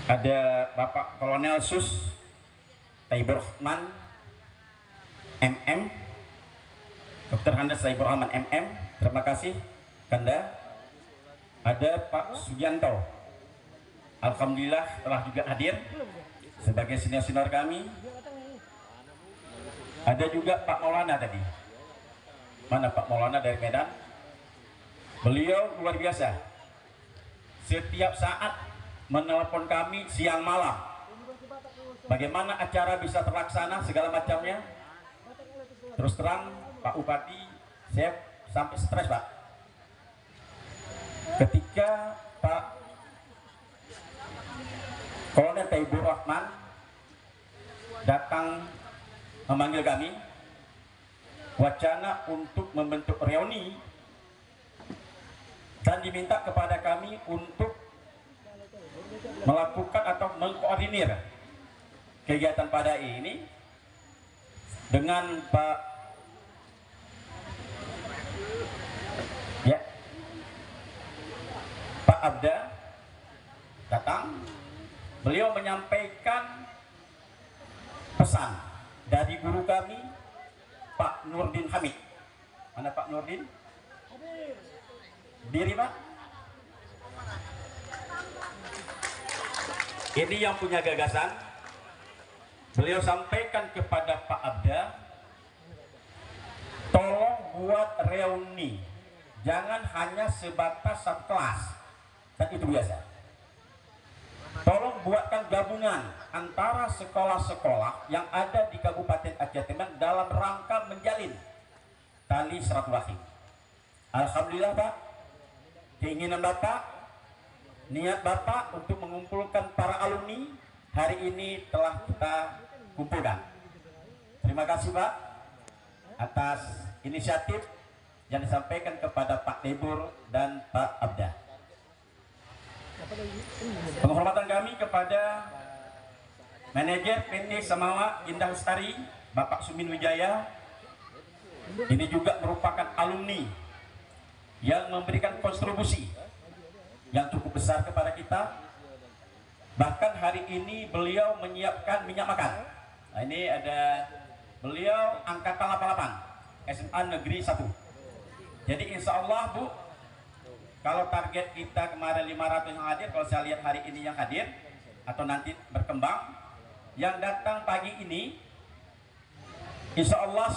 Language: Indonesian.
Ada Bapak Kolonel Sus Taibur Rahman MM, Dr. Handes Taibur Rahman MM, terima kasih Kanda. Ada Pak Sugianto, alhamdulillah telah juga hadir sebagai senior-senior kami. Ada juga Pak Maulana tadi. Mana Pak Maulana dari Medan? Beliau luar biasa. Setiap saat menelpon kami siang malam. Bagaimana acara bisa terlaksana segala macamnya. Terus terang Pak Bupati, saya sampai stres Pak. Ketika Pak Kolonel Taibur Rahman datang memanggil kami, wacana untuk membentuk reuni dan diminta kepada kami untuk melakukan atau mengkoordinir kegiatan pada ini dengan Pak Abda datang. Beliau menyampaikan pesan dari guru kami Pak Nurdin Hamid. Mana Pak Nurdin? Diri Pak. Ini yang punya gagasan. Beliau sampaikan kepada Pak Abda, tolong buat reuni, jangan hanya sebatas satu kelas, dan itu biasa. Tolong buatkan gabungan antara sekolah-sekolah yang ada di Kabupaten Aceh Tengah dalam rangka menjalin tali silaturahim. Alhamdulillah Pak, keinginan Bapak, niat Bapak untuk mengumpulkan para alumni hari ini telah kita kumpulkan. Terima kasih Pak atas inisiatif yang disampaikan kepada Pak Taibur dan Pak Abda. Penghormatan kami kepada manajer PT Samawa Indah Lestari Bapak Sumin Wijaya. Ini juga merupakan alumni yang memberikan kontribusi yang cukup besar kepada kita. Bahkan hari ini beliau menyiapkan minyak makan. Nah, ini ada beliau angkatan 88 SMA Negeri 1. Jadi insya Allah Bu, kalau target kita kemarin 500 yang hadir, kalau saya lihat hari ini yang hadir atau nanti berkembang, yang datang pagi ini insya Allah